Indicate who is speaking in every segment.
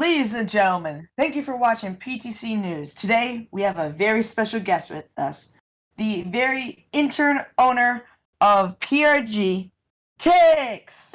Speaker 1: Ladies and gentlemen, thank you for watching PTC News. Today, we have a very special guest with us, the very intern owner of PRG, Tix!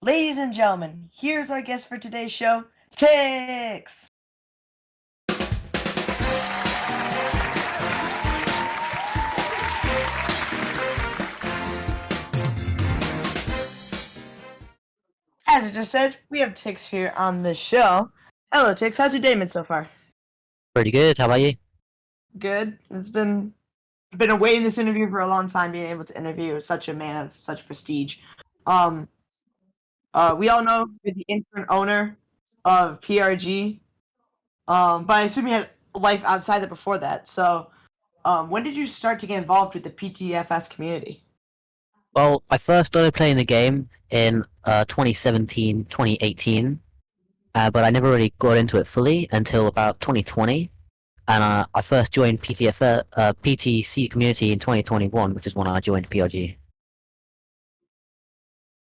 Speaker 1: Ladies and gentlemen, here's our guest for today's show, Tix! As I just said, we have Tix here on the show. Hello, Tix. How's your day been so far?
Speaker 2: Pretty good. How about you?
Speaker 1: Good. It's been awaiting this interview for a long time, being able to interview such a man of such prestige. We all know you're the intern owner of PRG, but I assume you had life outside it before that. So, when did you start to get involved with the PTFS community?
Speaker 2: Well, I first started playing the game in 2017, 2018, but I never really got into it fully until about 2020. And I first joined PTC community in 2021, which is when I joined PRG.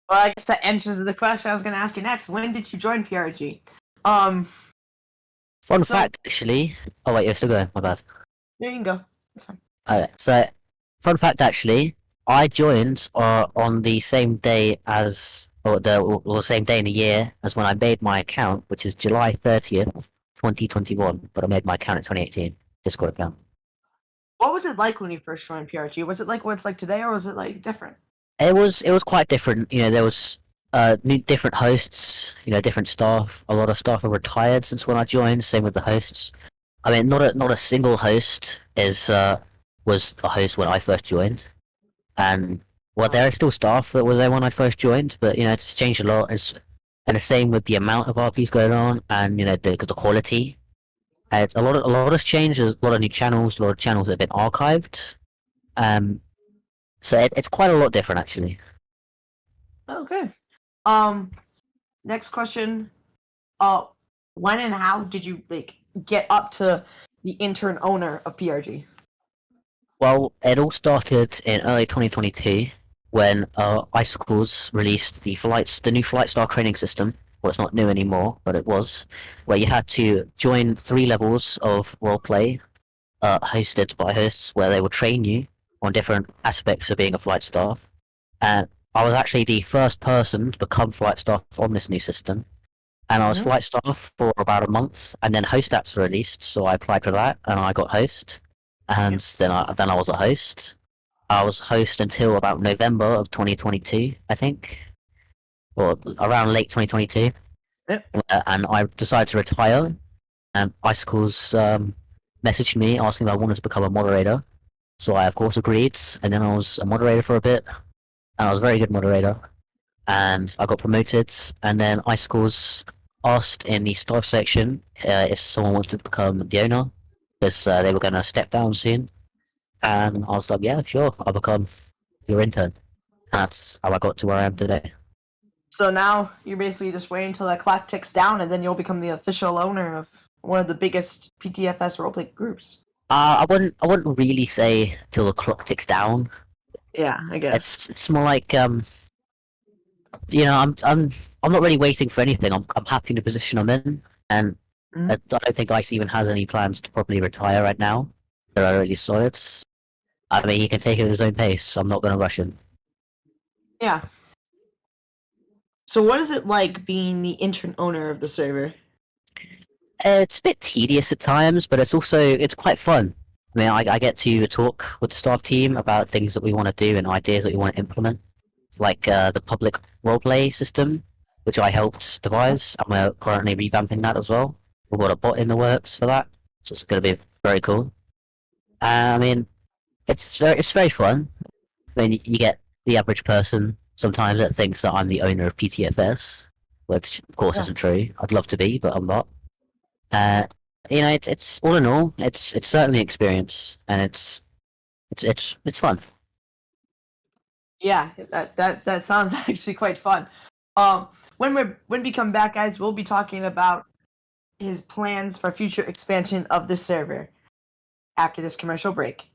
Speaker 1: Well, I guess that answers the question I was going to ask you next. When did you join PRG?
Speaker 2: Fun fact, actually. Oh wait, you're still going. My bad.
Speaker 1: Yeah, you can go. It's fine.
Speaker 2: Okay, so fun fact, actually, I joined on the same day as, or the same day in the year as when I made my account, which is July 30th, 2021. But I made my account in 2018, Discord account.
Speaker 1: What was it like when you first joined PRG? Was it like what it's like today, or was it like different?
Speaker 2: It was quite different. You know, there was different hosts. You know, different staff. A lot of staff are retired since when I joined. Same with the hosts. I mean, not a single host was a host when I first joined, and well, there are still staff that were there when I first joined. But you know, it's changed a lot. And the same with the amount of RPs going on, and you know, the quality. It's a lot has changed. There's a lot of new channels. A lot of channels that have been archived. So it's quite a lot different, actually.
Speaker 1: Okay. Next question. When and how did you get up to the intern owner of PRG?
Speaker 2: Well, it all started in early 2022 when Icicles released the new Flight Star training system. Well, it's not new anymore, but it was, where you had to join 3 levels of roleplay, hosted by hosts, where they would train you on different aspects of being a flight staff. And I was actually the first person to become flight staff on this new system. And I was flight staff for about a month, and then host apps were released, so I applied for that, and I got host. And then I was a host. I was host until about November of 2022, I think, or around late 2022.
Speaker 1: Yep.
Speaker 2: And I decided to retire, and Icicles messaged me asking if I wanted to become a moderator. So I, of course, agreed, and then I was a moderator for a bit, and I was a very good moderator, and I got promoted, and then Icicles asked in the staff section if someone wanted to become the owner, because they were going to step down soon, and I was like, yeah, sure, I'll become your intern. And that's how I got to where I am today.
Speaker 1: So now you're basically just waiting until that clock ticks down, and then you'll become the official owner of one of the biggest PTFS roleplay groups.
Speaker 2: I wouldn't really say till the clock ticks down.
Speaker 1: Yeah, I guess.
Speaker 2: It's more like you know, I'm not really waiting for anything. I'm happy in the position I'm in, and I don't think Ice even has any plans to properly retire right now. They're really solid. I mean, he can take it at his own pace. I'm not going to rush him.
Speaker 1: Yeah. So what is it like being the intern owner of the server?
Speaker 2: It's a bit tedious at times, but it's quite fun. I mean, I get to talk with the staff team about things that we want to do and ideas that we want to implement, like the public roleplay system, which I helped devise, and we're currently revamping that as well. We've got a bot in the works for that, so it's going to be very cool. I mean, it's very fun. I mean, you get the average person sometimes that thinks that I'm the owner of PTFS, which of course isn't true. I'd love to be, but I'm not. You know, it's all in all, it's certainly an experience, and it's fun.
Speaker 1: Yeah, that sounds actually quite fun. When we come back, guys, we'll be talking about his plans for future expansion of the server after this commercial break.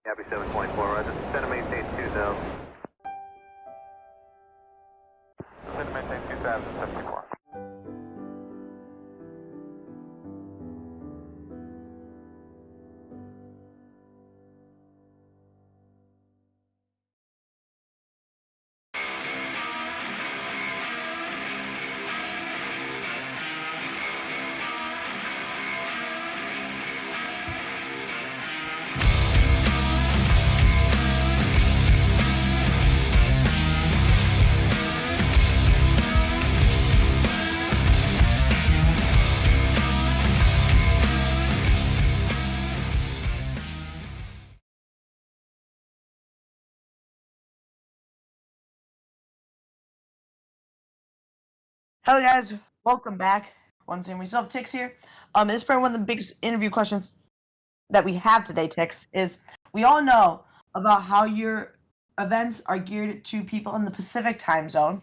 Speaker 3: Copy 7.4, Roger. Center maintain 2000. Center maintain 2074.
Speaker 1: Hello, guys. Welcome back. Once again, we still have Tix here. This is probably one of the biggest interview questions that we have today, Tix, is we all know about how your events are geared to people in the Pacific time zone,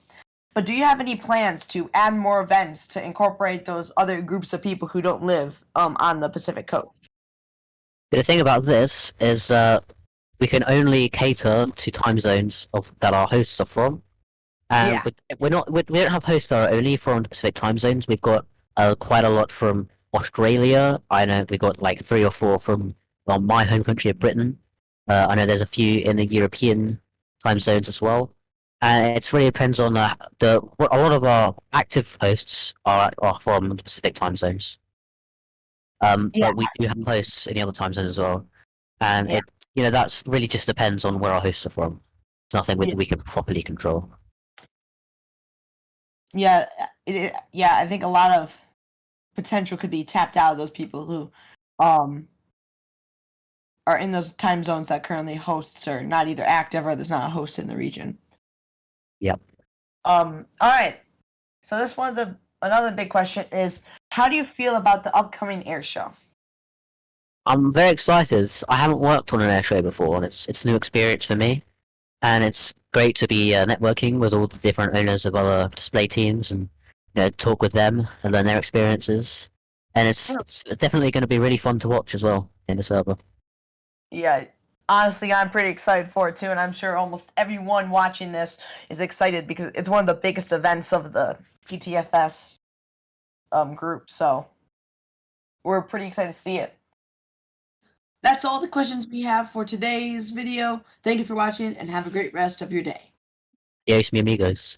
Speaker 1: but do you have any plans to add more events to incorporate those other groups of people who don't live on the Pacific coast?
Speaker 2: The thing about this is we can only cater to time zones that our hosts are from. And
Speaker 1: Yeah.
Speaker 2: we don't have hosts that are only from the Pacific time zones. We've got quite a lot from Australia. I know we got like 3 or 4 from my home country of Britain. I know there's a few in the European time zones as well. And it really depends on a lot of our active hosts are from the Pacific time zones.
Speaker 1: Yeah.
Speaker 2: But we do have hosts in the other time zones as well. And
Speaker 1: Yeah.
Speaker 2: that's really just depends on where our hosts are from. It's nothing
Speaker 1: Yeah.
Speaker 2: we can properly control.
Speaker 1: Yeah, I think a lot of potential could be tapped out of those people who are in those time zones that currently hosts are not either active or there's not a host in the region.
Speaker 2: Yep.
Speaker 1: All right. So this another big question is, how do you feel about the upcoming air show?
Speaker 2: I'm very excited. I haven't worked on an air show before, and it's a new experience for me. And it's great to be networking with all the different owners of other display teams and talk with them and learn their experiences. And it's definitely going to be really fun to watch as well in the server.
Speaker 1: Yeah, honestly, I'm pretty excited for it too, and I'm sure almost everyone watching this is excited because it's one of the biggest events of the PTFS group. So we're pretty excited to see it. That's all the questions we have for today's video. Thank you for watching and have a great rest of your day.
Speaker 2: Adios, mi amigos.